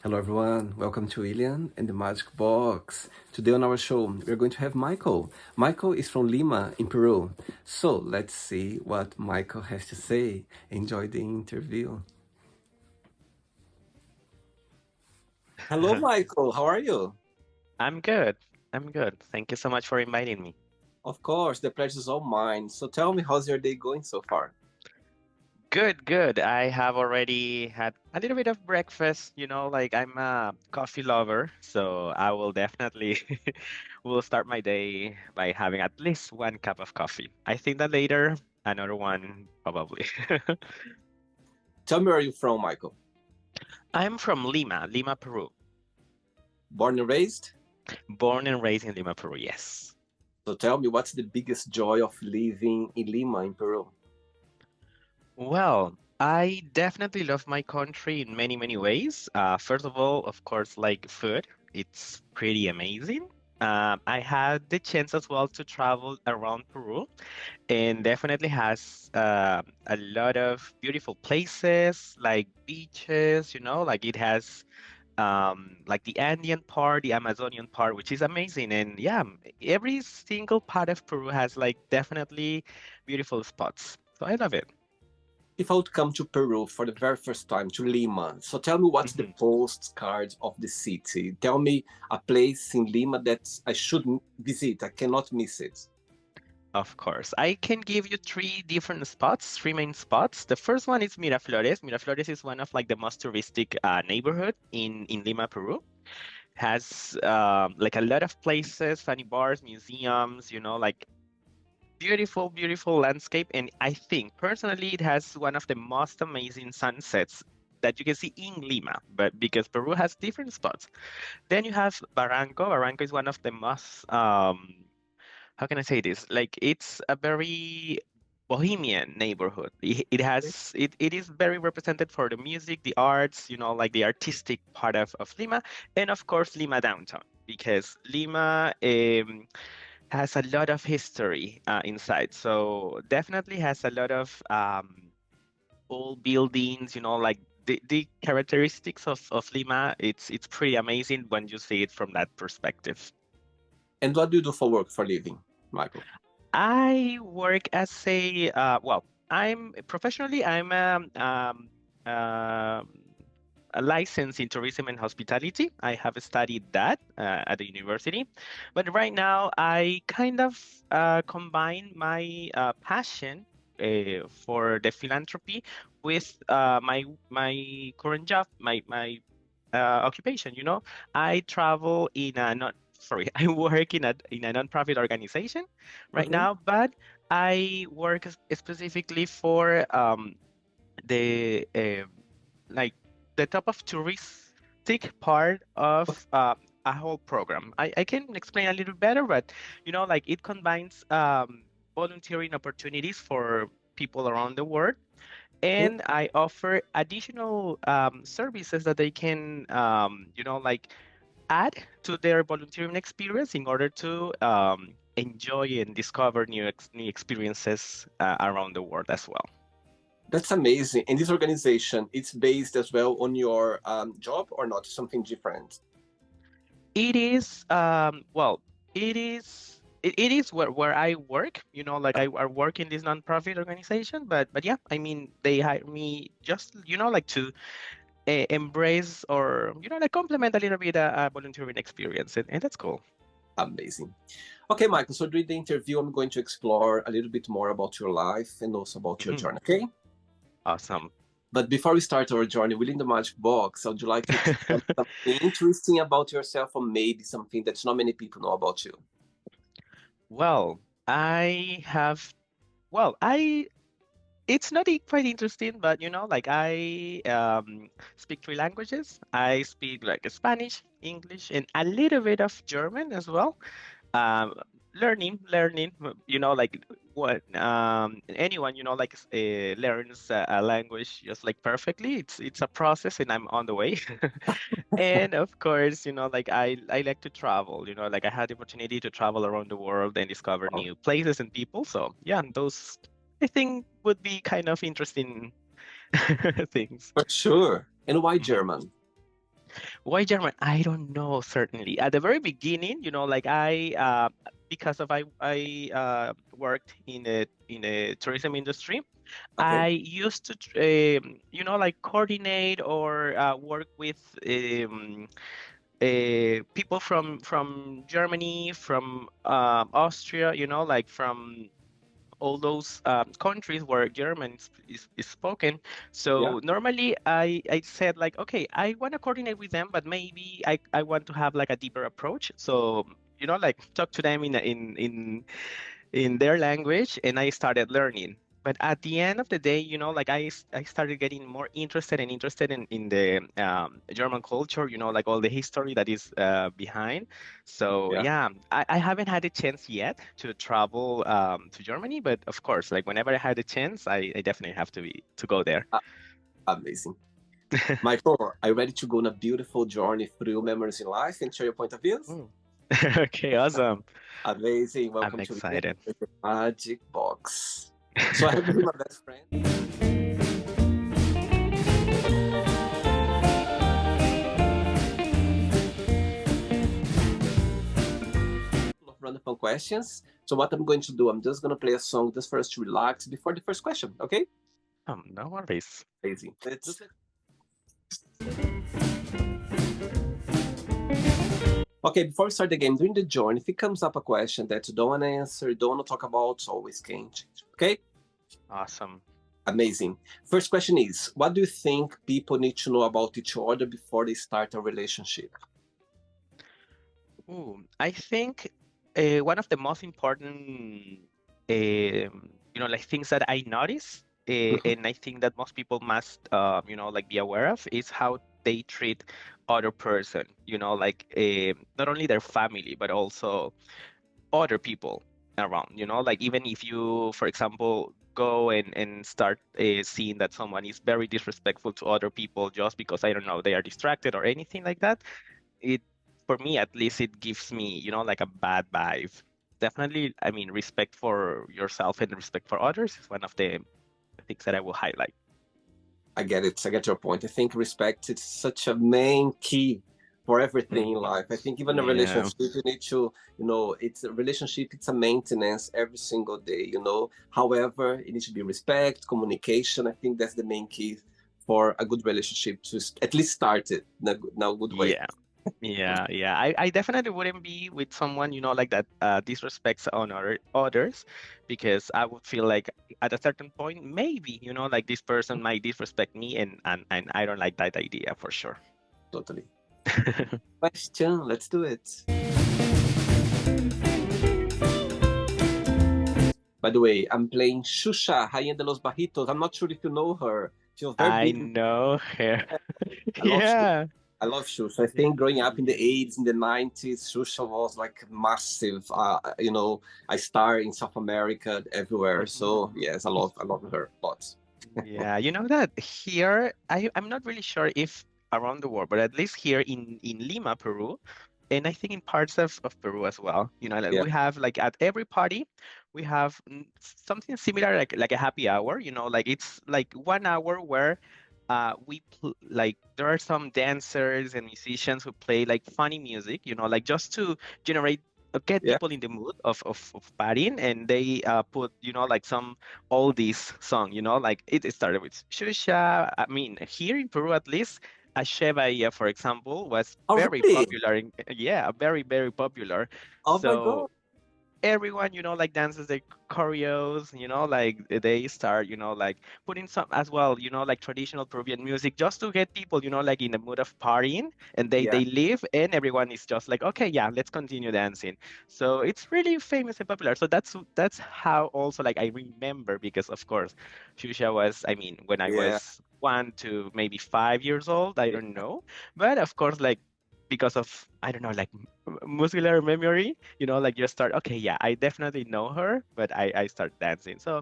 Hello, everyone. Welcome to William and the Magic Box. Today on our show, we're going to have Michael. Michael is from Lima in Peru. So let's see what Michael has to say. Enjoy the interview. Hello, Michael. How are you? I'm good. I'm good. Thank you so much for inviting me. Of course, the pleasure is all mine. So tell me, how's your day going so far? Good, good. I have already had a little bit of breakfast. Like I'm a coffee lover, so I will definitely will start my day by having at least one cup of coffee. I think that later another one probably. Tell me where you're from, Michael. I'm from Lima, Lima, Peru. Born and raised? Born and raised in Lima, Peru, yes. So tell me, what's the biggest joy of living in Lima in Peru? Well, I definitely love my country in many, many ways. First of all, of course, like food, it's pretty amazing. I had the chance as well to travel around Peru, and definitely has a lot of beautiful places, like beaches. Like it has like the Andean part, the Amazonian part, which is amazing. And yeah, every single part of Peru has like definitely beautiful spots. So I love it. If I would come to Peru for the very first time to Lima, so tell me what's the Mhm. postcard of the city? Tell me a place in Lima that I should visit. I cannot miss it. Of course. I can give you three different spots, three main spots. The first one is Miraflores. Miraflores is one of like the most touristic neighborhood in Lima, Peru. Has like a lot of places, funny bars, museums, like beautiful, beautiful landscape. And I think personally it has one of the most amazing sunsets that you can see in Lima, but because Peru has different spots. Then you have Barranco. Barranco is one of the most how can I say this? Like it's a very bohemian neighborhood. It is very represented for the music, the arts, like the artistic part of Lima, and of course Lima downtown, because Lima has a lot of history inside. So definitely has a lot of old buildings, like the characteristics of Lima. It's pretty amazing when you see it from that perspective. And what do you do for work for living, Michael? I work as I'm professionally, um, a license in tourism and hospitality. I have studied that at the university, but right now I kind of combine my passion for the philanthropy with my current job, occupation. I travel in a not sorry, I work in a nonprofit organization right Okay. now, but I work specifically for the like the top of touristic part of a whole program. I can explain a little better, but like it combines volunteering opportunities for people around the world, Okay. and I offer additional services that they can, like add to their volunteering experience in order to enjoy and discover new experiences around the world as well. That's amazing. And this organization, it's based as well on your job or not? Something different? It is it is where I work. Like I work in this nonprofit organization, but yeah, I mean they hire me just like to embrace or like complement a little bit a volunteering experience, and that's cool. Amazing. Okay, Michael. So during the interview, I'm going to explore a little bit more about your life and also about your Mhm. journey. Okay. Awesome. But before we start our journey within the Magic Box, would you like to tell me something interesting about yourself or maybe something that not many people know about you? Well, I have I it's not quite interesting, but like I speak three languages. I speak like Spanish, English, and a little bit of German as well. Um, learning. Like what anyone like learns a language just like perfectly. It's a process, and I'm on the way. And of course, like I like to travel. Like I had the opportunity to travel around the world and discover Oh, new places and people. So yeah, those I think would be kind of interesting things. for sure. And why Mhm. German? Why German? I don't know, certainly. At the very beginning, like because of I worked in the tourism industry, I Okay. used to like coordinate or work with people from Germany, from Austria, like from all those countries where German is spoken. Yeah. So normally I said like, okay, I want to coordinate with them, but maybe I want to have like a deeper approach. So like talk to them in their language, and I started learning. But at the end of the day, like I started getting more interested and interested in the German culture, like all the history that is behind. So Yeah. yeah, I haven't had a chance yet to travel to Germany, but of course, like whenever I had a chance, I definitely have to go there. Uh, Amazing. Michael, are you ready to go on a beautiful journey through your memories in life and share your point of views? Mm. Okay, awesome. Amazing. I'm Welcome to excited. the Magic Box. So I have been my best friend. Of random fun questions. So what I'm going to do, I'm just going to play a song just for us to relax before the first question. Okay? No worries. Amazing. Let's. Okay, before we start the game, during the journey, if it comes up a question that you don't want to answer, you don't want to talk about, always can change. Okay? Awesome. Amazing. First question is, what do you think people need to know about each other before they start a relationship? Ooh, I think one of the most important, like things that I notice, Mhm. and I think that most people must, like be aware of, is how they treat other person. Like not only their family, but also other people around. Like even if you, for example, go and start seeing that someone is very disrespectful to other people just because I don't know they are distracted or anything like that, it for me at least it gives me like a bad vibe. Definitely, I mean, respect for yourself and respect for others is one of the things that I will highlight. I get it. I get your point. I think respect is such a main key for everything in Mhm. life. I think even a Yeah, relationship, you need to, it's a relationship, it's a maintenance every single day. However, it needs to be respect, communication. I think that's the main key for a good relationship to at least start it in a good way. yeah, yeah. I definitely wouldn't be with someone like that disrespects on others, because I would feel like at a certain point maybe like this person might disrespect me, and I don't like that idea for sure. Totally. Question, let's do it. By the way, I'm playing Shusha, Rainha de los Barritos. I'm not sure if you know her. She was very I big. know her. I love Shusha. Yeah. I love Shusha. I think growing up in the 80s, in the 90s, Shusha was like massive, a star in South America, everywhere. Mhm. So yes, I love her lots. Yeah, you know that here, I'm not really sure if around the world, but at least here in Lima, Peru, and I think in parts of Peru as well, like Yeah, we have like at every party, we have something similar like a happy hour, like it's like 1 hour where we like there are some dancers and musicians who play like funny music, like just to generate get yeah. people in the mood of partying, and they put like some oldies song, like it started with Shusha. I mean, here in Peru at least, Ashevaya, for example, was Oh, very really? popular. Yeah, very, very popular. Oh my So God. everyone like dances the choreos, like they start like putting some as well, like traditional Peruvian music just to get people like in the mood of partying, and they Yeah, they leave and everyone is just like, okay, yeah, let's continue dancing. So it's really famous and popular. So that's how also like I remember, because of course Fuchsia was, I mean, when I yeah. was 1 to maybe 5 years old, I don't know, but of course, like because of I don't know, like muscular memory, like you start, okay, yeah, I definitely know her, but I start dancing. So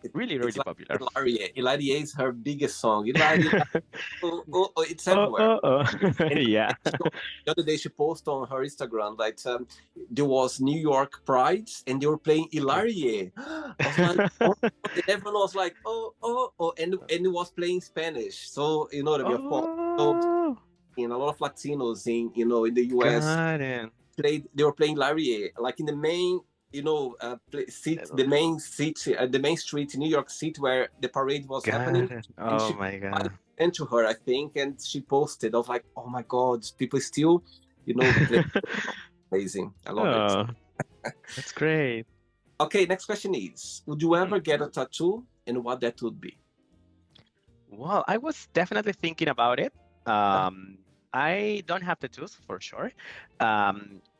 It, really, it's really like popular. Ilaria. Ilaria is her biggest song. Ilaria, oh, oh, oh, it's Oh, everywhere. oh, oh. And Yeah. the other day she posted on her Instagram that there was New York Pride and they were playing Yeah. Ilarie. I was like, oh, and everyone was like, oh, oh, oh, and it was playing Spanish. So you know what I mean, of course. So Oh. in a lot of Latinos in in the US Got it. played. They were playing Larry, like in the main the main city, the main street in New York City where the parade was happening, Got it. and Oh she my God. went to her, I think, and she posted of like, oh my God, people still play. Amazing, I love it. Oh, that's great. Okay, next question is: would you Hmm. ever get a tattoo, and what that would be? Well, I was definitely thinking about it. Uh, Um, I don't have tattoos for sure.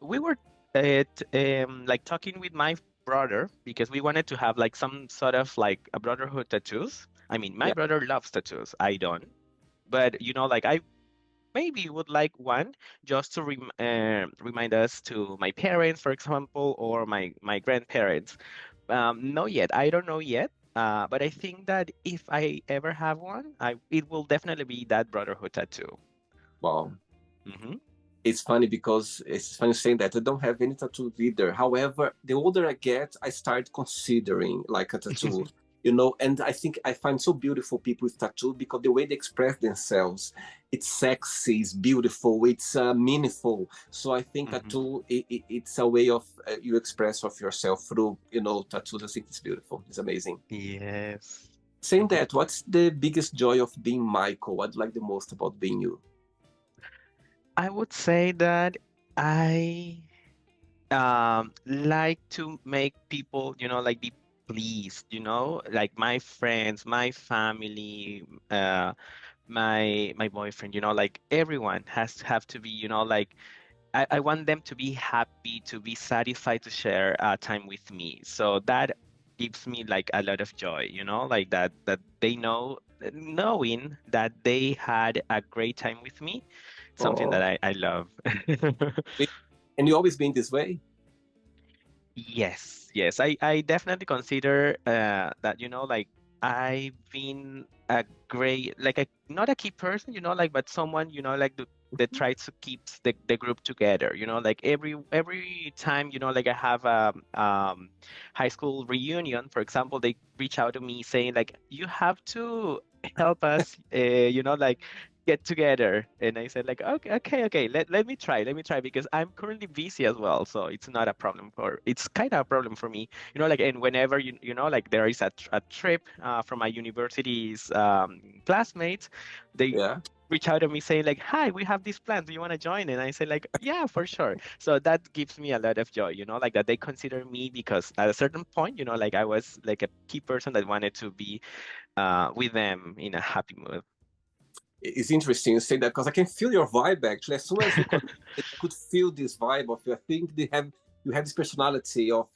We were like talking with my brother because we wanted to have like some sort of like a brotherhood tattoos. I mean, my yeah. brother loves tattoos. I don't. But like I maybe would like one just to remind us to my parents, for example, or my grandparents. Not yet. I don't know yet. But I think that if I ever have one, it will definitely be that brotherhood tattoo. Wow. Hmm. It's funny because it's funny saying that I don't have any tattoos either. However, the older I get, I start considering like a tattoo, and I think I find so beautiful people with tattoo because the way they express themselves, it's sexy, it's beautiful, it's meaningful. So I think Hmm. tattoo, it's a way of you express of yourself through, tattoos. I think it's beautiful. It's amazing. Yes. Saying Hmm. that, what's the biggest joy of being Michael? What do you like the most about being you? I would say that I like to make people, like be pleased, like my friends, my family, uh, my boyfriend, like everyone has to have to be, like I want them to be happy, to be satisfied to share time with me. So that gives me like a lot of joy, like that they knowing that they had a great time with me, something that Oh, I love. and you always been this way? Yes, yes. I definitely consider that, like I've been a great, like a not a key person, like but someone, like that tries to keep the group together, like every time, like I have a high school reunion, for example, they reach out to me saying like you have to help us, like get together. And I said like, okay, okay, okay, let me try because I'm currently busy as well, so it's not a problem for it's kind of a problem for me, like. And whenever like there is a trip from my university's classmates, they Yeah. reach out to me saying like, hi, we have this plan, do you want to join? And I say like, yeah, for sure. So that gives me a lot of joy, like that they consider me because at a certain point, like I was like a key person that wanted to be with them in a happy mood. It's interesting you say that because I can feel your vibe actually. As soon as we connected, I could feel this vibe of you. I think you have this personality of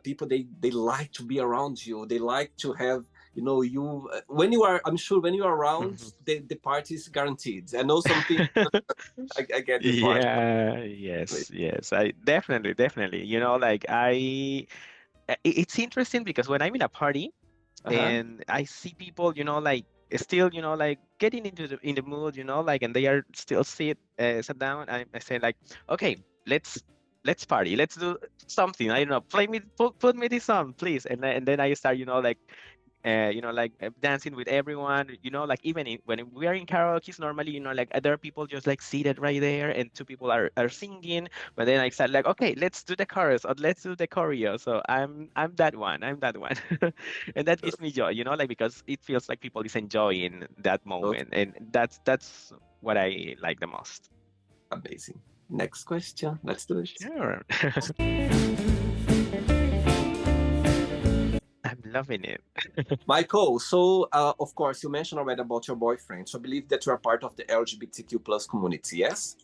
people they like to be around you. They like to have you when you are. I'm sure when you are around, Mhm. the party is guaranteed. I know something. I get this vibe. Yeah, yes, yes. I definitely. Like it's interesting because when I'm in a party Uh huh. and I see people, like still, like getting into the mood, like and they are still sit down. I say like, okay, let's party, let's do something. I don't know, put me this on, please. And then I start, like dancing with everyone, like even when we are in karaoke, normally, like other people just like seated right there and two people are singing, but then I start like, okay, let's do the chorus or let's do the choreo. So I'm that one. I'm that one. And that gives me joy, like because it feels like people is enjoying that Okay. moment, and that's what I like the most. Amazing. Next question. Let's do it. Sure. I'm loving it. Michael, so of course you mentioned already about your boyfriend. So I believe that you are part of the LGBTQ plus community, yes?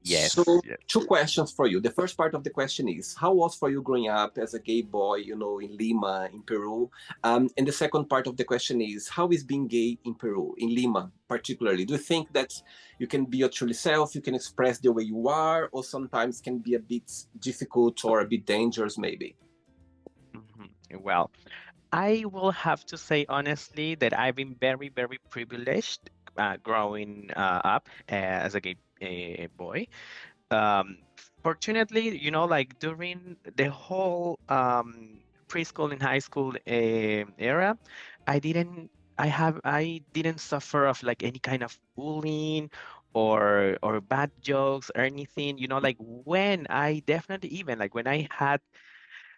Yes, So yes. two questions for you. The first part of the question is, how was for you growing up as a gay boy, in Lima, in Peru? And the second part of the question is, how is being gay in Peru, in Lima particularly? Do you think that you can be your truly self, you can express the way you are, or sometimes can be a bit difficult or a bit dangerous maybe? Well, I will have to say honestly that I've been very, very privileged growing up as a gay boy. Um, Fortunately, like during the whole preschool and high school era, I didn't. I didn't suffer of like any kind of bullying or bad jokes or anything, like when I definitely even like when I had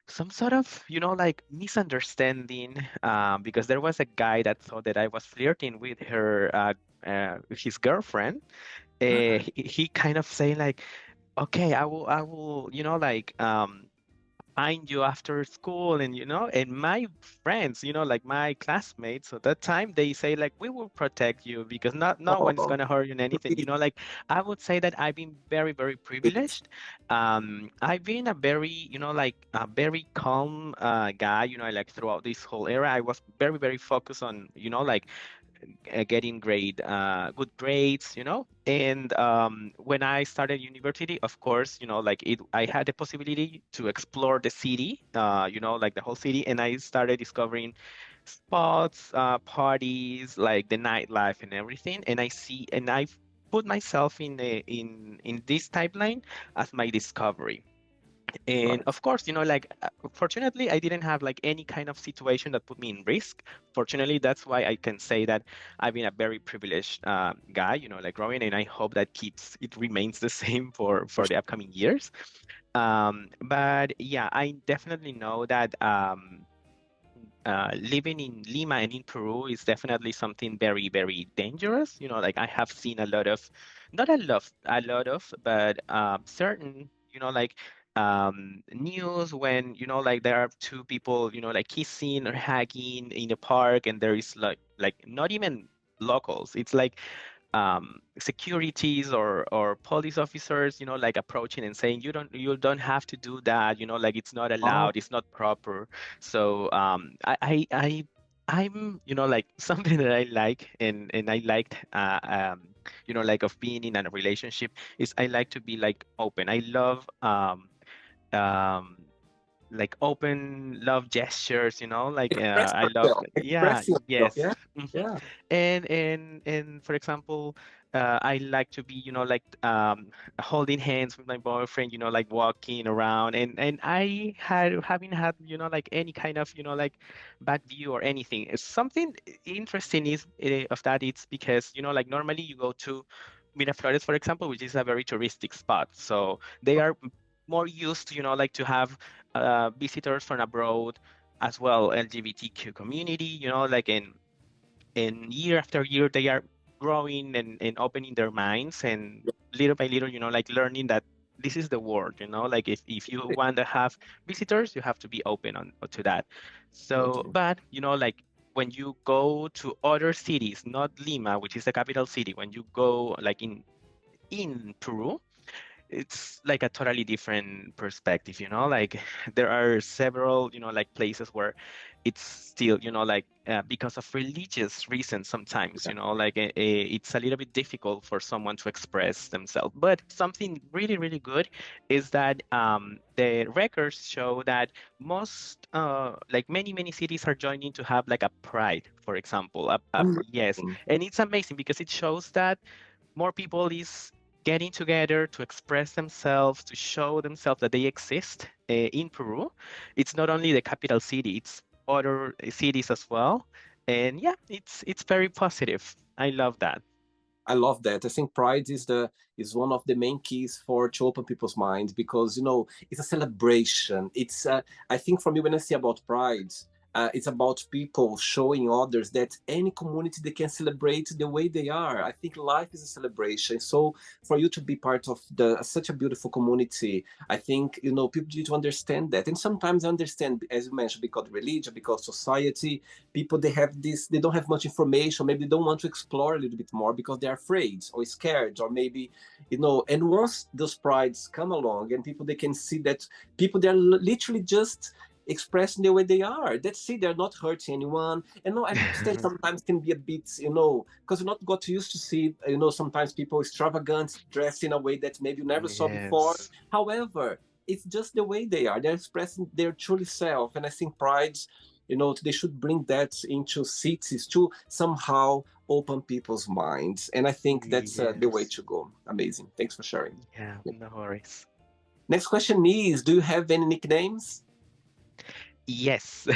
some sort of, like misunderstanding, because there was a guy that thought that I was flirting with his girlfriend. He kind of saying like, okay, I will, find you after school, and my friends, like my classmates at that time, they say like, we will protect you because not no one's Oh, gonna hurt you in anything, great. like I would say that I've been very, very privileged. I've been a very, like a very calm guy, like throughout this whole era. I was very, very focused on, like getting good grades, And when I started university, of course, I had the possibility to explore the city, like the whole city, and I started discovering spots, parties, like the nightlife and everything. And I put myself in this timeline as my discovery. And Right. of course, fortunately, I didn't have like any kind of situation that put me in risk. Fortunately, that's why I can say that I've been a very privileged guy, like growing, and I hope that it remains the same for the upcoming years. But yeah, I definitely know that living in Lima and in Peru is definitely something very, very dangerous. Like I have seen a lot of, not a lot of, but certain, news when, like there are two people, like kissing or hugging in the park, and there is like not even locals. It's like securities or police officers, like approaching and saying, you don't have to do that, like it's not Oh, allowed, it's not proper. So I'm, like something that I like, and I liked, like of being in a relationship is I like to be like open. I love um like open love gestures, like express I love, yourself. yeah, Express yourself. yes. Yeah. Hmm. Yeah. And for example, I like to be, like holding hands with my boyfriend, like walking around, and I haven't had, like any kind of, like bad view or anything. Something interesting is of that, it's because, like normally you go to Miraflores, for example, which is a very touristic spot, so they are more used to, like to have visitors from abroad as well, LGBTQ community, like and year after year they are growing and opening their minds, and little by little, like learning that this is the world, like if you want to have visitors, you have to be open to that. So, Okay. but like when you go to other cities, not Lima, which is the capital city, when you go like in Peru, it's like a totally different perspective, like there are several, like places where it's still, like because of religious reasons sometimes, Yeah. like it's a little bit difficult for someone to express themselves. But something really, really good is that the records show that most like many, many cities are joining to have like a pride, for example, yes. Amazing. And it's amazing because it shows that more people is getting together to express themselves, to show themselves that they exist in Peru. It's not only the capital city, it's other cities as well. And yeah, it's very positive. I love that. I love that. I think pride is one of the main keys for to open people's minds because it's a celebration. I think for me when I say about pride, it's about people showing others that any community they can celebrate the way they are. I think life is a celebration. So for you to be part of the such a beautiful community, I think people need to understand that. And sometimes I understand, as you mentioned, because religion, because society, people they don't have much information, maybe they don't want to explore a little bit more because they're afraid or scared, or maybe and once those prides come along and people they can see that people they're literally just expressing the way they are, that's it, they're not hurting anyone. And no, I understand sometimes can be a bit because you're not got used to see sometimes people extravagant dressed in a way that maybe you never saw before. Yes. However, it's just the way they are, they're expressing their truly self. And I think pride, they should bring that into cities to somehow open people's minds. And I think that's the way Yes. to go. Amazing. Thanks for sharing. Yeah, no worries. Next question is, do you have any nicknames? Yes.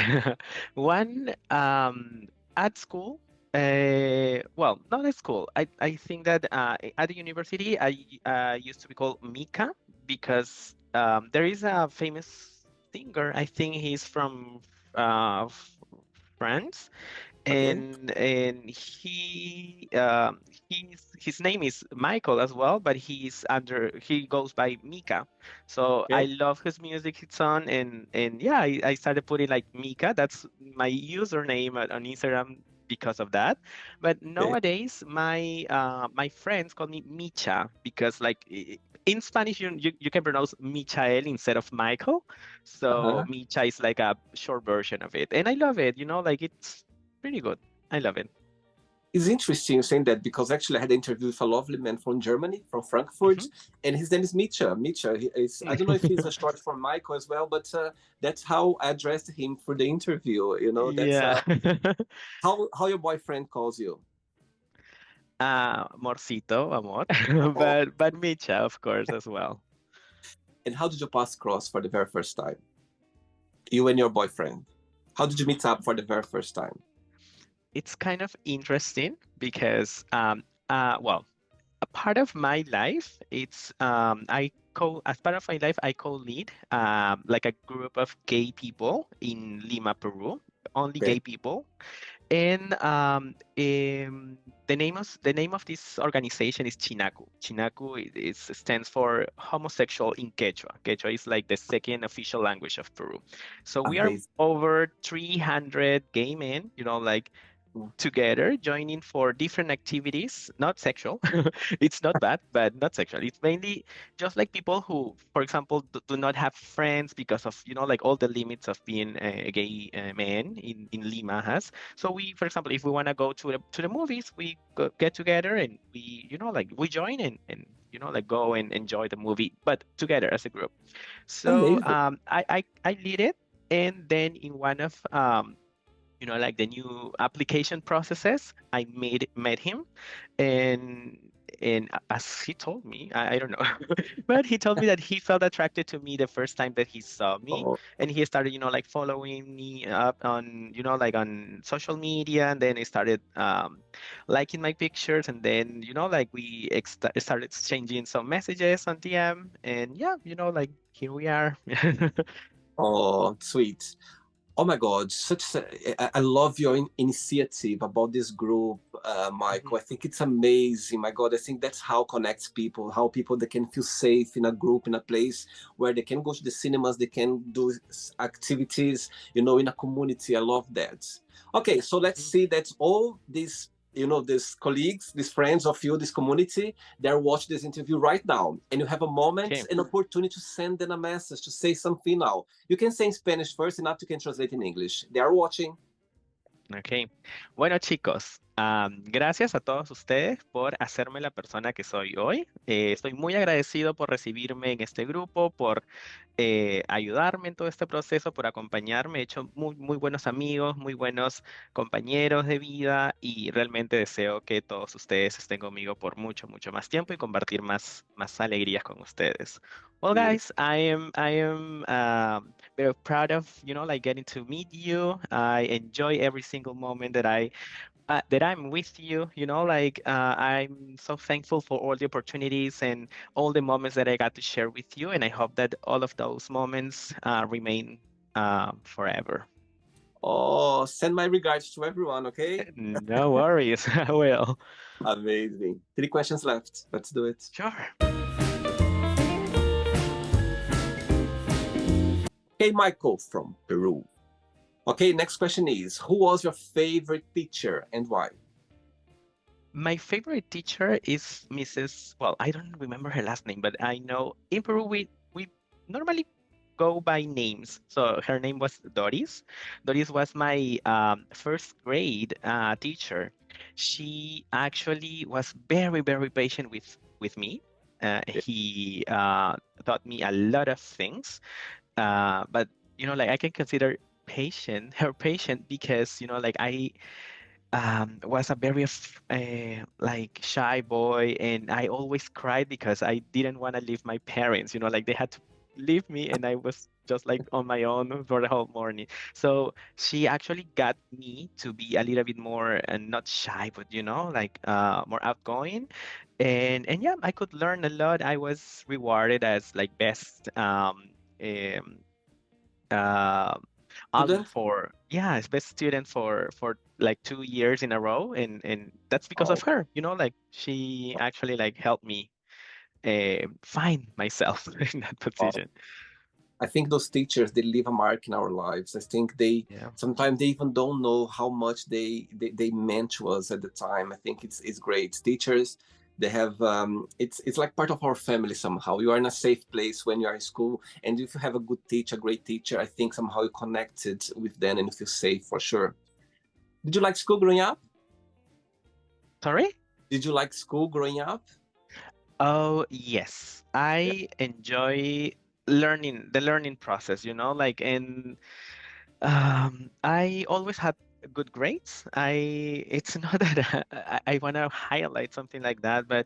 One at school. Well, not at school. I think that at the university I used to be called Mika because there is a famous singer. I think he's from France, Okay. and his name is Michael as well, but he goes by Mika. So I Okay. love his music, his song, and yeah, I started putting like Mika. That's my username on Instagram because of that. But Okay. nowadays, my friends call me Micha because like in Spanish you can pronounce Michael instead of Michael. So Uh-huh. Micha is like a short version of it, and I love it. Like it's pretty good. I love it. It's interesting you saying that because actually I had an interview with a lovely man from Germany, from Frankfurt, Mhm. and his name is Mitcha. Mitcha. He is, I don't know if he's a short for Michael as well, but that's how I addressed him for the interview. That's Yeah. how your boyfriend calls you. Morcito, amor. Oh. But Micha, of course, as well. And how did you pass cross for the very first time? You and your boyfriend. How did you meet up for the very first time? It's kind of interesting because well, a part of my life, it's I co as part of my life I co-lead like a group of gay people in Lima, Peru. Only Okay. gay people. And the name of this organization is Chinacu. Chinacu stands for homosexual in Quechua. Quechua is like the second official language of Peru. So we are Amazing. over 300 gay men, like together joining for different activities, not sexual. It's not bad, but not sexual. It's mainly just like people who, for example, do not have friends because of, like all the limits of being a gay man in Lima has. So we, for example, if we want to go to the movies, we get together and we, like we join and like go and enjoy the movie, but together as a group. So Amazing. I lead it. And then in one of like the new application processes, I met him, and as he told me, I don't know, but he told me that he felt attracted to me the first time that he saw me, Oh, and he started, like following me up on, like on social media, and then he started liking my pictures, and then like we started exchanging some messages on DM, and yeah, like here we are. oh, sweet. Oh my God, I love your initiative about this group, Michael. Mhm. I think it's amazing. My God, I think that's how connects people, how people they can feel safe in a group, in a place where they can go to the cinemas, they can do activities, in a community. I love that. Okay, so let's Mhm. see that all these colleagues, these friends of you, this community, they're watching this interview right now, and you have a moment, Okay. an opportunity to send them a message, to say something now. You can say in Spanish first, and after you can translate in English. They are watching. Ok. Bueno, chicos, gracias a todos ustedes por hacerme la persona que soy hoy. Estoy muy agradecido por recibirme en este grupo, por ayudarme en todo este proceso, por acompañarme. He hecho muy, muy buenos amigos, muy buenos compañeros de vida y realmente deseo que todos ustedes estén conmigo por mucho, mucho más tiempo y compartir más alegrías con ustedes. Well, Beautiful. guys, I am very proud of, like getting to meet you. I enjoy every single moment that I'm with you. Like I'm so thankful for all the opportunities and all the moments that I got to share with you, and I hope that all of those moments remain forever. Oh, send my regards to everyone, okay? No worries, I will. Amazing. Three questions left. Let's do it. Sure. Okay, Michael from Peru. Okay, next question is who was your favorite teacher and why? My favorite teacher is Mrs. Well, I don't remember her last name, but I know in Peru we normally go by names. So her name was Doris. Doris was my first grade teacher. She actually was very, very patient with me. He taught me a lot of things. But like I can consider her patient because like I was a very like shy boy, and I always cried because I didn't want to leave my parents. Like they had to leave me, and I was just like on my own for the whole morning. So she actually got me to be a little bit more not shy, but like more outgoing. And yeah, I could learn a lot. I was rewarded as like best um uh, alum Student? for as best student for like 2 years in a row, and that's because of Oh, her. Like she actually like helped me find myself in that wow. position. I think those teachers, they leave a mark in our lives. I think they Yeah. sometimes they even don't know how much they meant to us at the time. I think it's great. Teachers, they have it's like part of our family somehow. You are in a safe place when you are in school, and if you have a good teacher, a great teacher, I think somehow you connected with them and you feel safe for sure. Did you like school growing up? Sorry? Did you like school growing up? Oh, yes. Yeah. I enjoy the learning process, like, and I always had good grades. It's not that I want to highlight something like that, but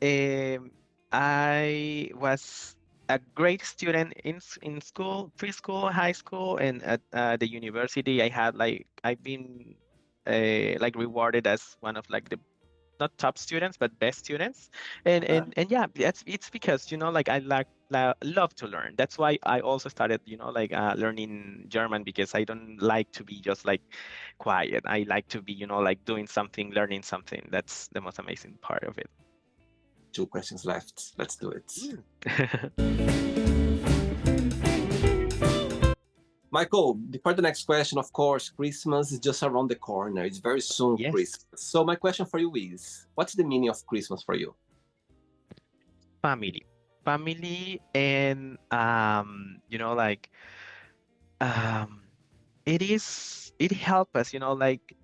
um, I was a great student in school, preschool, high school, and at the university. I've been like rewarded as one of like the not top students but best students, and Uh, and and yeah, it's because like I love to learn. That's why I also started like learning German, because I don't like to be just like quiet. I like to be like doing something, learning something. That's the most amazing part of it. 2 questions left. Let's do it. Mm. Michael, before the next question, of course, Christmas is just around the corner. It's very soon Yes. Christmas. So my question for you is, what's the meaning of Christmas for you? Family, and like um it help us like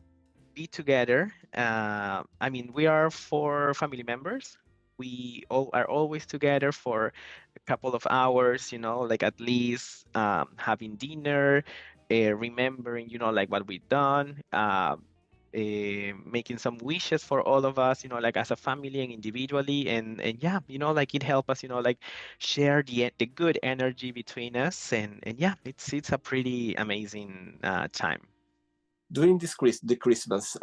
be together. I mean, we are four family members. We all are always together for a couple of hours, like at least having dinner, remembering, like what we've done, making some wishes for all of us, like as a family and individually, and yeah, like it help us, like share the good energy between us, and yeah, it's a pretty amazing time. During the Christmas,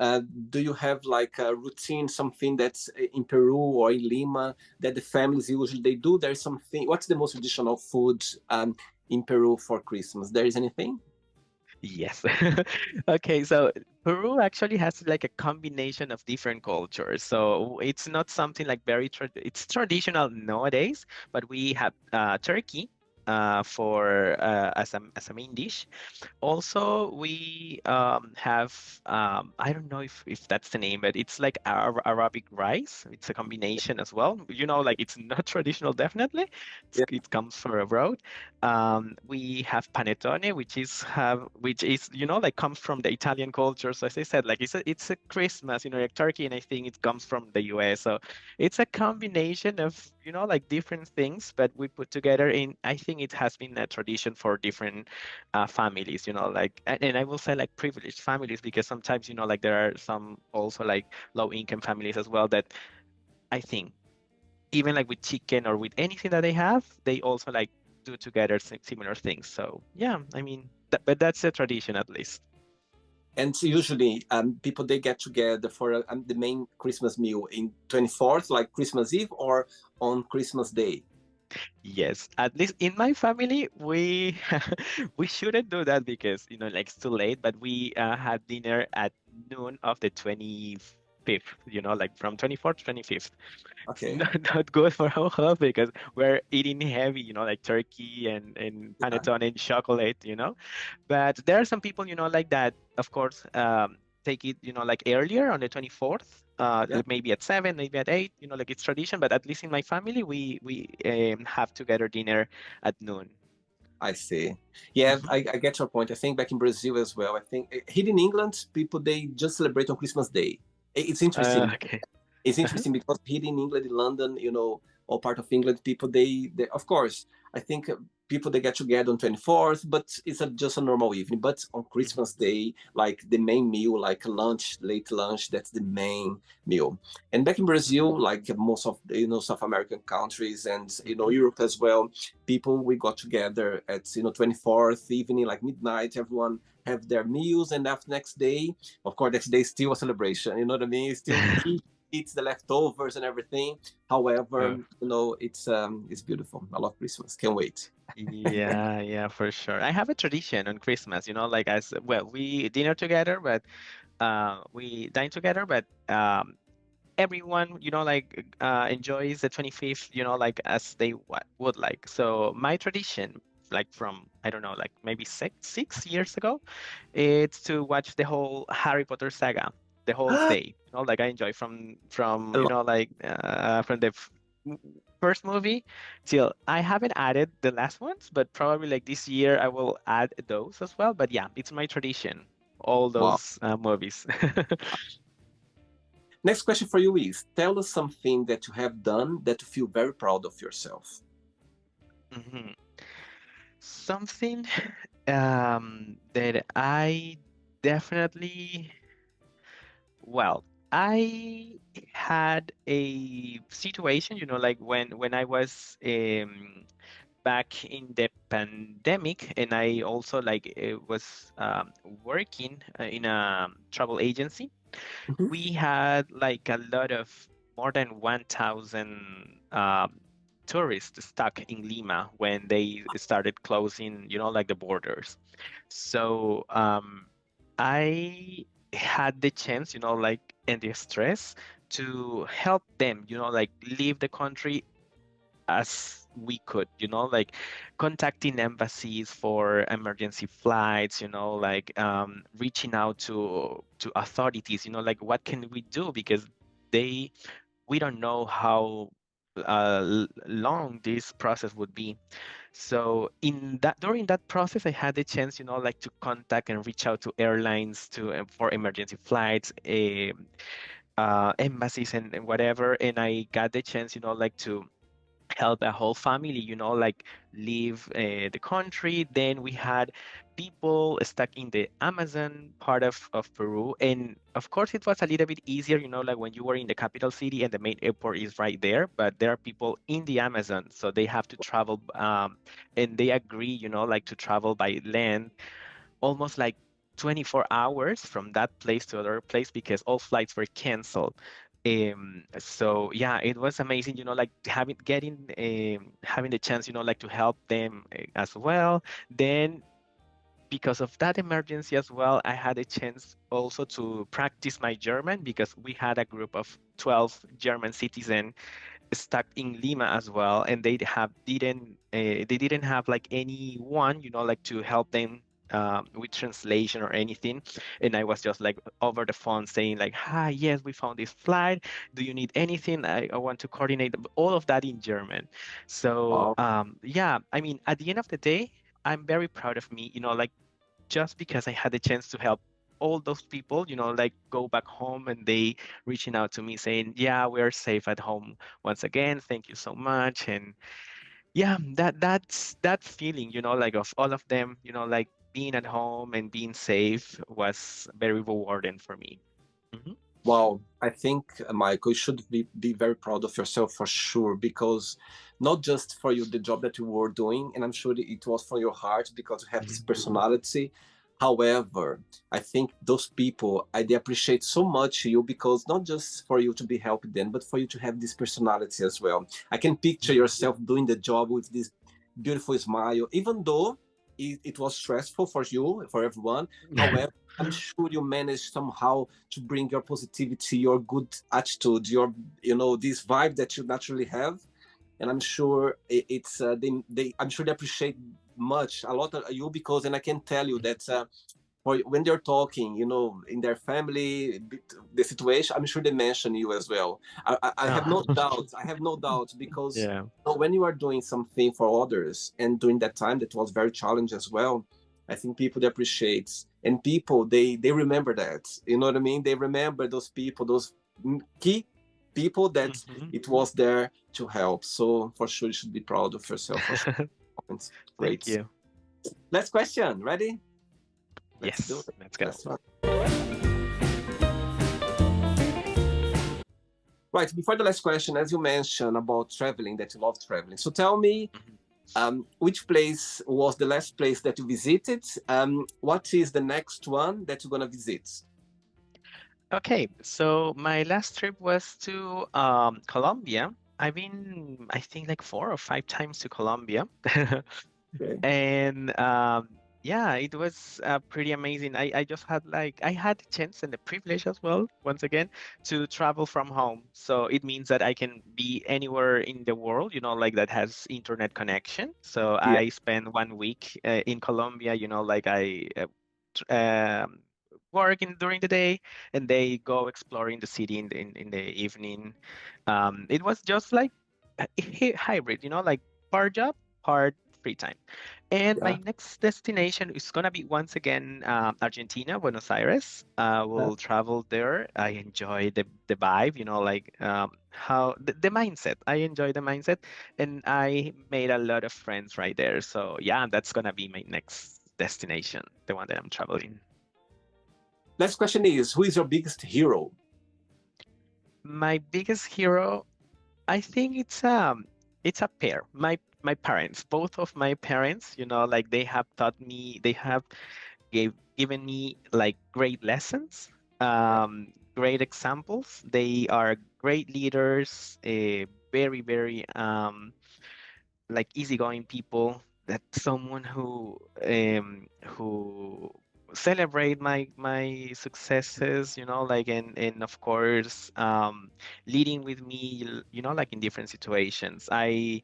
do you have like a routine, something that's in Peru or in Lima that the families usually they do? There's something. What's the most traditional food in Peru for Christmas? There is anything? Yes. Okay, so Peru actually has like a combination of different cultures. So it's not something like it's traditional nowadays, but we have turkey for as a main dish. Also, we have I don't know if that's the name, but it's like Arabic rice. It's a combination as well. Like it's not traditional, definitely. Yeah, It comes from abroad. We have panettone, which is like comes from the Italian culture. So as I said, like it's a Christmas, like turkey, and I think it comes from the US. So it's a combination of like different things, but we put together in. I think it has been a tradition for different families, like, and I will say like privileged families, because sometimes, like there are some also like low income families as well that I think even like with chicken or with anything that they have, they also like do together similar things. So yeah, I mean, but that's a tradition at least. and usually people they get together for the main Christmas meal in 24th, like Christmas Eve, or on Christmas Day. Yes, at least in my family, we we shouldn't do that because like it's too late. But we had dinner at noon of the 25th. Like from 24th to 25th. It's Okay. not good for our health because we're eating heavy. Like turkey and Yeah, panettone and chocolate. But there are some people, like that. Of course, take it, like earlier on the 24th, yeah. maybe at 7, maybe at 8, like it's tradition. But at least in my family, we have together dinner at noon. I see. Yeah, Mhm. I get your point. I think back in Brazil as well. I think here in England, people they just celebrate on Christmas Day. It's interesting. Okay. It's interesting because here in England, in London, all part of England, people they of course. I think people they get together on 24th, but it's just a normal evening. But on Christmas Day, like the main meal, like lunch, late lunch, that's the main meal. And back in Brazil, like most of the, South American countries and Europe as well, people we got together at 24th evening, like midnight, everyone have their meals, and after next day, of course, next day is still a celebration. You know what I mean? Still eats the leftovers and everything. However, Oh, it's beautiful. I love Christmas. Can't wait. yeah, yeah, for sure. I have a tradition on Christmas, like as well, we dinner together, but we dine together, but everyone, like enjoys the 25th, like as they would like. So my tradition, like from, I don't know, like maybe 6 years ago, it's to watch the whole Harry Potter saga, the whole I day. Like I enjoy from love like from the first movie till I haven't added the last ones, but probably like this year I will add those as well. But yeah, it's my tradition, all wow. those movies. Next question for you is: tell us something that you have done that you feel very proud of yourself. Mhm. Something that I definitely, well, I had a situation, like when I was back in the pandemic, and I also like was working in a travel agency. Mhm. We had like a lot of more than 1,000 tourists stuck in Lima when they started closing, like the borders. So I had the chance, like, and the stress to help them, like leave the country as we could, like contacting embassies for emergency flights, like reaching out to authorities, like what can we do, because they we don't know how long this process would be. So in that during that process, I had the chance, like to contact and reach out to airlines to for emergency flights, embassies and whatever, and I got the chance, like to help a whole family, like leave the country. Then we had people stuck in the Amazon part of Peru. And of course, it was a little bit easier, like when you were in the capital city and the main airport is right there. But there are people in the Amazon, so they have to travel, and they agree, like to travel by land almost like 24 hours from that place to other place because all flights were canceled. So yeah, it was amazing, like having the chance, like to help them as well. Then because of that emergency as well, I had a chance also to practice my German because we had a group of 12 German citizens stuck in Lima as well, and they didn't have like anyone, like to help them with translation or anything. And I was just like over the phone saying like, "Hi, yes, we found this flight. Do you need anything? I want to coordinate all of that in German." So Wow. yeah, I mean, at the end of the day, I'm very proud of me, like just because I had the chance to help all those people, like go back home and they reaching out to me saying, "Yeah, we're safe at home once again. Thank you so much." And yeah, that's that feeling, like of all of them, like being at home and being safe was very rewarding for me. Hmm. Wow, I think, Michael, you should be very proud of yourself for sure, because not just for you, the job that you were doing, and I'm sure that it was from your heart because you have this personality. However, I think those people, they appreciate so much you because not just for you to be helping them, but for you to have this personality as well. I can picture yourself doing the job with this beautiful smile, even though it was stressful for you, for everyone. However, I'm sure you managed somehow to bring your positivity, your good attitude, your this vibe that you naturally have, and I'm sure it's I'm sure they appreciate much a lot of you because, and I can tell you that for when they're talking, in their family, the situation, I'm sure they mention you as well. I have no Oh, doubt. I have no doubt because yeah. when you are doing something for others, and during that time that was very challenging as well, I think people they appreciate, and people they remember that. You know what I mean? They remember those people, those key people that Hmm. it was there to help. So for sure, you should be proud of yourself. For sure. comments. Thank Great. you. Last question. Ready? Let's do Yes, it. let's go. Let's try. Right. Before the last question, as you mentioned about traveling, that you love traveling. So tell me, which place was the last place that you visited? What is the next one that you're gonna visit? Okay, so my last trip was to Colombia. I've been, I think, like 4 or 5 times to Colombia. Okay. And yeah, it was pretty amazing. I just had like I had the chance and the privilege as well, once again, to travel from home. So it means that I can be anywhere in the world, like that has internet connection. So Yeah. I spent 1 week in Colombia, like I work during the day and they go exploring the city in the evening. It was just like hybrid, like part job, part free time. And my Yeah. next destination is gonna be once again Argentina, Buenos Aires. We'll travel there. I enjoy the vibe, like how the mindset. I enjoy the mindset, and I made a lot of friends right there. So yeah, that's gonna be my next destination, the one that I'm traveling. Last question is, who is your biggest hero? My biggest hero, I think it's a pair. My parents, both of my parents, like they have taught me, they have given me like great lessons, great examples. They are great leaders, very, very like easygoing people. That someone who celebrate my successes, like and of course leading with me, like in different situations. I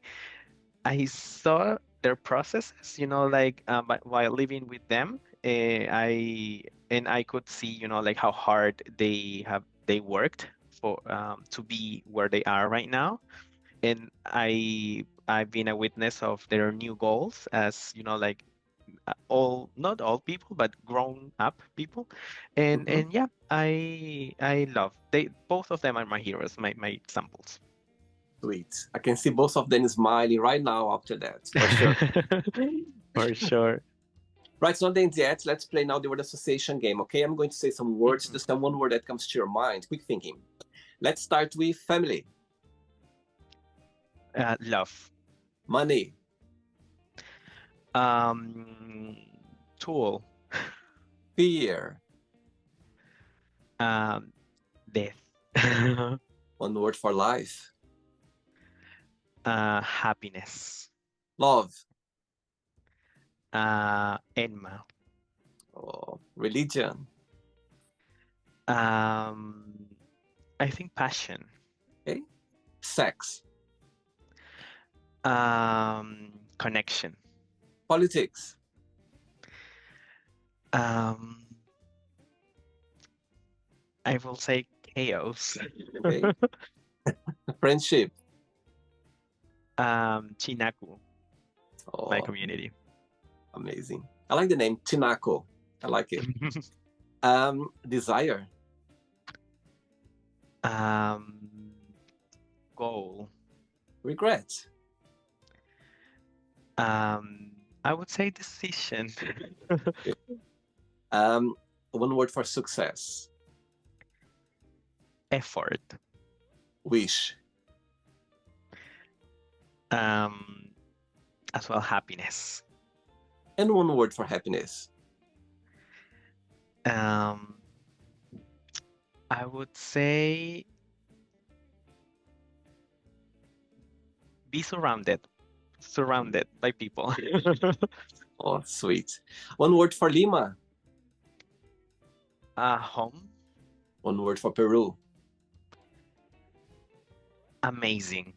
saw their processes, like while living with them. I could see, like how hard they worked for to be where they are right now. And I've been a witness of their new goals as, like all not all people, but grown up people. And Mhm. and yeah, I love they both of them are my heroes, my examples. Sweet. I can see both of them smiling right now after that, for sure. For sure. Right, so not the end yet. Let's play now the word association game, okay? I'm going to say some words, Mhm. just one word that comes to your mind. Quick thinking. Let's start with family, Love. money, Um, Tool. fear, Um, Death. one word for life, Happiness. love, Enma. religion, Um, I think passion. okay? Sex, Connection. politics, Um, I will say chaos. okay? Friendship. Chinaku, my Oh, community. amazing. I like the name Tinako. I like it. Desire, Um, Goal. regret, I would say decision. um, one word for success, Effort. wish, Um, as well happiness. and one word for happiness. Um, I would say be surrounded by people. Oh, sweet. One word for Lima, Home, one word for Peru. amazing.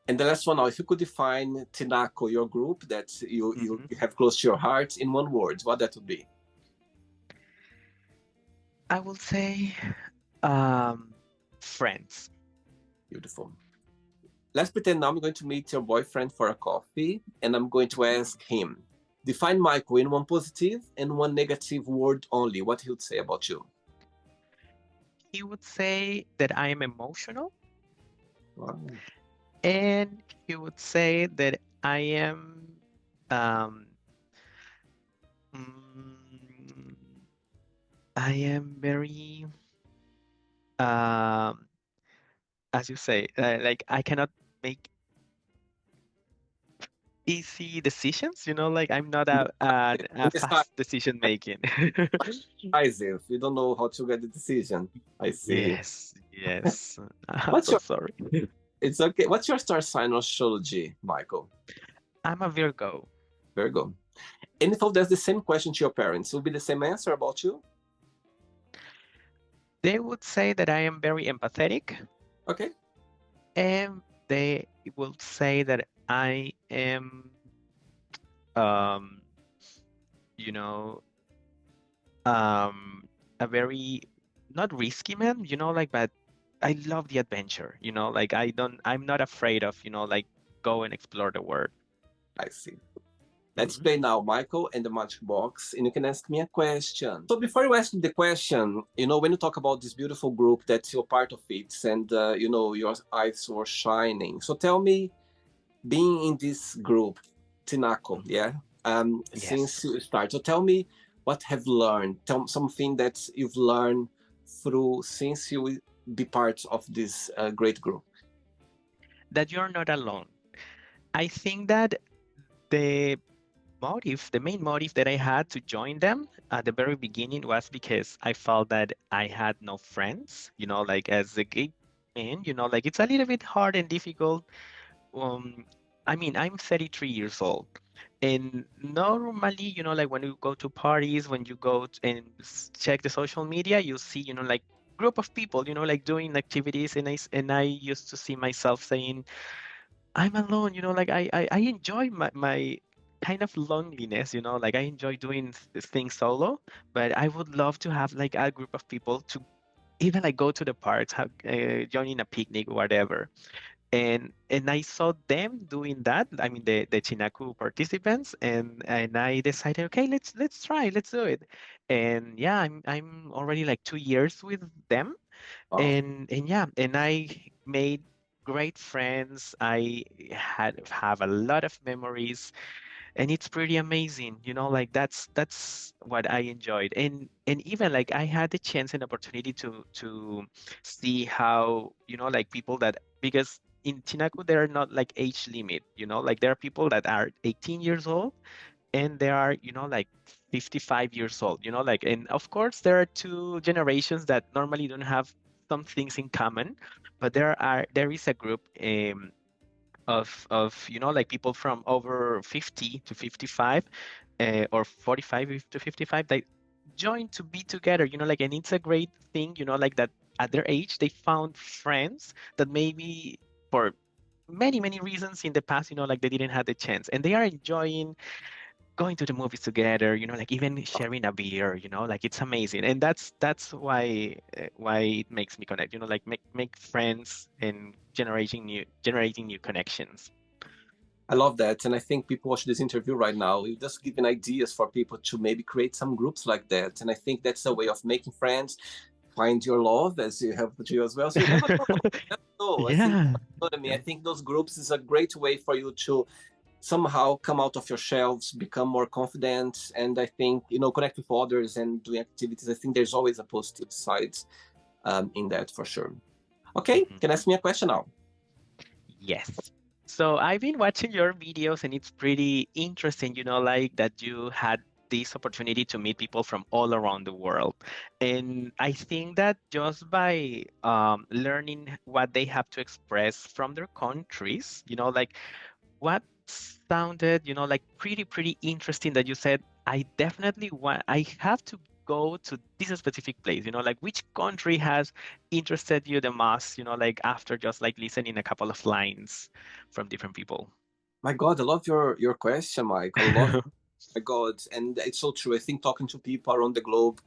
And the last one now, if you could define Tinako, your group that you Mhm. have close to your heart, in one word, what that would be? I will say friends. Beautiful. Let's pretend now I'm going to meet your boyfriend for a coffee and I'm going to ask him, define Michael in one positive and one negative word only. What he would say about you? He would say that I am emotional, Wow. and he would say that I am Um, mm, I am very, um, as you say, like I cannot make easy decisions, like I'm not a Indecisive. fast decision making. You don't know how to get the decision. I see. Yes, yes. I'm What's so your? sorry. It's okay. What's your star sign or astrology, Michael? I'm a Virgo. Virgo. And if I there's the same question to your parents, it will be the same answer about you? They would say that I am very empathetic, Okay. and they will say that I am, um, you know, a very not risky man, like, but I love the adventure, like I'm not afraid of, like go and explore the world. I see. Let's Mhm. play now, Michael, and the magic box, and you can ask me a question. So before you ask me the question, when you talk about this beautiful group that you're part of it, and your eyes were shining. So tell me, being in this group, Tinaco, Mhm. yeah, Yes. since you start. So tell me what have learned. Tell something that you've learned through since you be part of this great group. That you're not alone. I think that the the main motive that I had to join them at the very beginning was because I felt that I had no friends, like as a gay man, like it's a little bit hard and difficult. Um, I mean, I'm 33 years old, and normally, like when you go to parties, when you go and check the social media, you see, like group of people, like doing activities, and I used to see myself saying, I'm alone, like I enjoy my kind of loneliness, like I enjoy doing things solo, but I would love to have like a group of people to even like go to the parks, have, joining a picnic, whatever. And I saw them doing that. I mean the Chinaku participants, and I decided, okay, let's try, let's do it. And yeah, I'm already like 2 years with them, Wow. and yeah, and I made great friends. I have a lot of memories, and it's pretty amazing, like that's what I enjoyed. And even like I had the chance and opportunity to see how, like people that, because in Tinaku there are not like age limit, like there are people that are 18 years old, and there are, like 55 years old, like, and of course there are two generations that normally don't have some things in common, but there is a group, of like people from over 50 to 55, or 45 to 55, they join to be together, like, and it's a great thing, like that at their age they found friends that maybe for many reasons in the past, like they didn't have the chance, and they are enjoying going to the movies together, like even sharing a beer, like it's amazing. And that's why it makes me connect, like make friends and generating new connections. I love that. And I think people watch this interview right now, you're just giving ideas for people to maybe create some groups like that. And I think that's a way of making friends, find your love as you have to as well. So you never know. Never know. I think, Yeah. what I mean, I Yeah. think those groups is a great way for you to somehow come out of your shelves, become more confident. And I think, connect with others and doing activities. I think there's always a positive side in that for sure. Okay, Mhm. can ask me a question now. Yes. So I've been watching your videos, and it's pretty interesting, like that you had this opportunity to meet people from all around the world. And I think that just by learning what they have to express from their countries, like what sounded, like pretty interesting, that you said, I definitely want, I have to go to this specific place, like which country has interested you the most, like after just like listening a couple of lines from different people. My God, I love your question, Michael. I love my God, and it's so true. I think talking to people around the globe,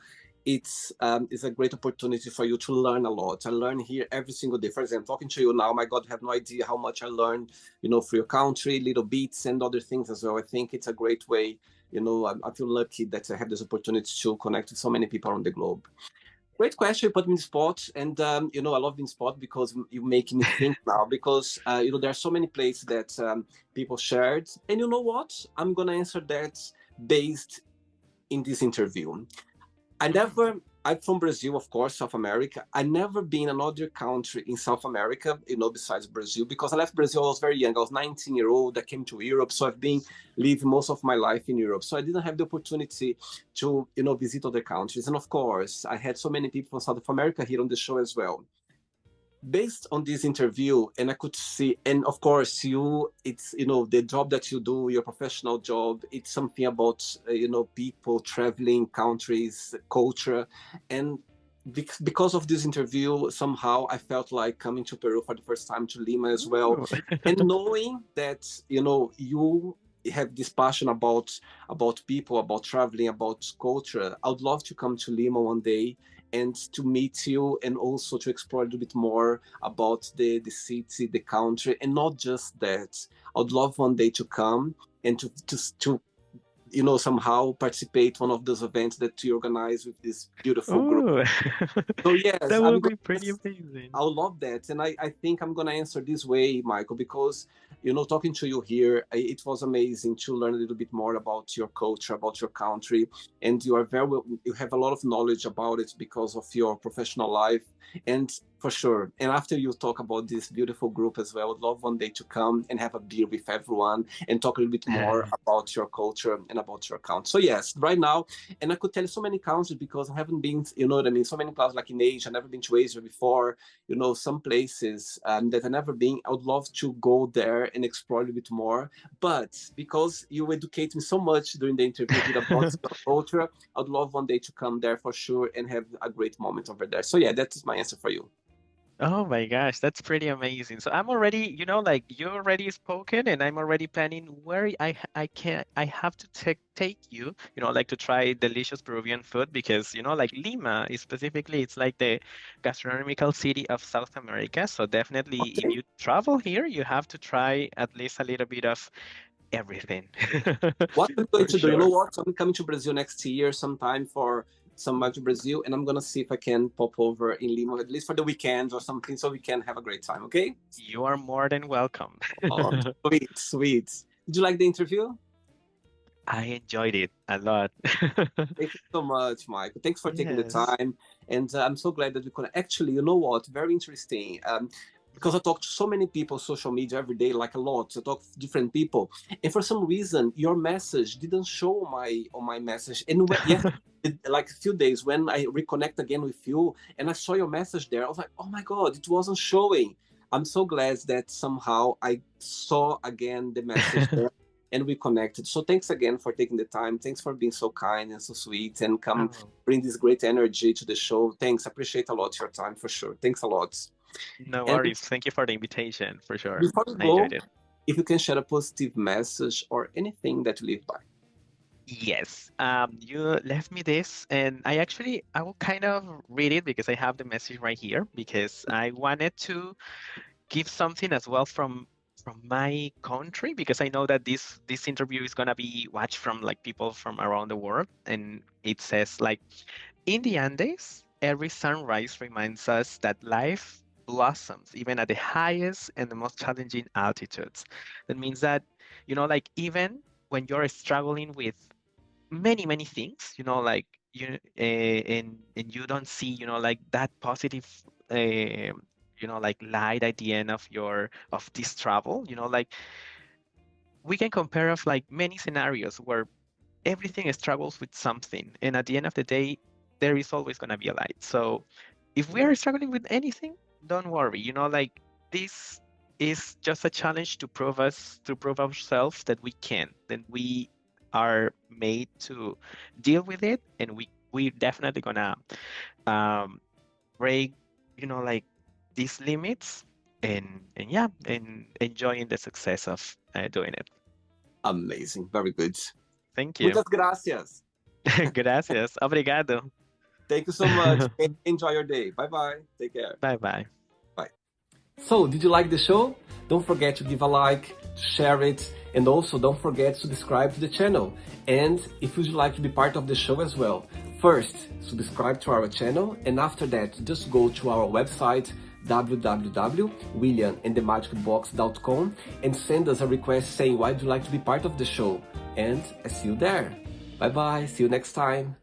it's a great opportunity for you to learn a lot. I learn here every single day. For example, talking to you now, my God, I have no idea how much I learned, for your country, little bits and other things as well. I think it's a great way. I feel lucky that I have this opportunity to connect with so many people around the globe. Great question. You put me in the spot, and I love being spot because you make me think now. Because there are so many places that people shared, and you know what? I'm gonna answer that based in this interview. Mm. I'm from Brazil, of course, South America. I never been in another country in South America, besides Brazil, because I left Brazil. I was very young. I was 19-year-old. I came to Europe, so I've been living most of my life in Europe. So I didn't have the opportunity to, visit other countries. And of course, I had so many people from South America here on the show as well. Based on this interview, and I could see, and of course it's the job that you do, your professional job, it's something about people, traveling, countries, culture. And because of this interview, somehow I felt like coming to Peru for the first time, to Lima as well. Ooh. And knowing that you have this passion about people, about traveling, about culture, I would love to come to Lima one day and to meet you, and also to explore a little bit more about the city, the country. And not just that, I would love one day to come and to somehow participate one of those events that you organize with this beautiful group. Ooh. So yes, That I'm would going be pretty amazing. I would love that. And I think I'm going to answer this way, Michael, because, talking to you here, it was amazing to learn a little bit more about your culture, about your country. And you have a lot of knowledge about it because of your professional life. And for sure. And after you talk about this beautiful group as well, I would love one day to come and have a beer with everyone and talk a little bit more about your culture and about your country. So yes, right now, and I could tell you so many countries because I haven't been, you know what I mean, so many places like in Asia. I've never been to Asia before. Some places that I've never been. I would love to go there and explore a little bit more. But because you educate me so much during the interview about culture, I'd love one day to come there for sure and have a great moment over there. So yeah, that is my answer for you. Oh my gosh, that's pretty amazing. So I'm already, like you already spoken, and I'm already planning where I have to take you, like to try delicious Peruvian food because, like Lima is specifically, it's like the gastronomical city of South America. So definitely if Okay. you travel here, you have to try at least a little bit of everything. What I'm going For to do, you know sure. what? I'm coming to Brazil next year sometime for some back to Brazil, and I'm gonna see if I can pop over in Lima at least for the weekend or something, so we can have a great time. Okay? You are more than welcome. Oh, sweet, sweet. Did you like the interview? I enjoyed it a lot. Thank you so much, Michael. Thanks for taking the Yes. time. And I'm so glad that we could actually, you know what, very interesting. Because I talk to so many people on social media every day, like a lot. I talk to different people. And for some reason, your message didn't show on my message. And yes, like a few days when I reconnect again with you and I saw your message there, I was like, oh my God, it wasn't showing. I'm so glad that somehow I saw again the message there and we connected. So thanks again for taking the time. Thanks for being so kind and so sweet and come Oh, bring this great energy to the show. Thanks. Appreciate a lot your time for sure. Thanks a lot. no And worries. Thank you for the invitation, for sure. before we I enjoyed go, it. if you can share a positive message or anything that you live by. Yes, you left me this, and I will kind of read it because I have the message right here because I wanted to give something as well from my country because I know that this interview is gonna be watched from like people from around the world, and it says like in the Andes, every sunrise reminds us that life blossoms even at the highest and the most challenging altitudes. That means that, like even when you're struggling with many, many things, like and you don't see, like that positive like light at the end of this travel, like we can compare of like many scenarios where everything struggles with something, and at the end of the day there is always going to be a light. So if we are struggling with anything, don't worry, like this is just a challenge to prove ourselves that we can, that we are made to deal with it, and we definitely gonna um break, like these limits, and yeah, and enjoying the success of doing it. Amazing. Very good. Thank you. Muchas gracias. Gracias. Obrigado. Thank you so much. Enjoy your day. Bye bye. Take care. Bye bye. Bye. So, did you like the show? Don't forget to give a like, to share it, and also don't forget to subscribe to the channel. And if you'd like to be part of the show as well, First, subscribe to our channel, and after that, just go to our website www.williamandthemagicbox.com and send us a request saying why you'd like to be part of the show. And I see you there. Bye bye, see you next time.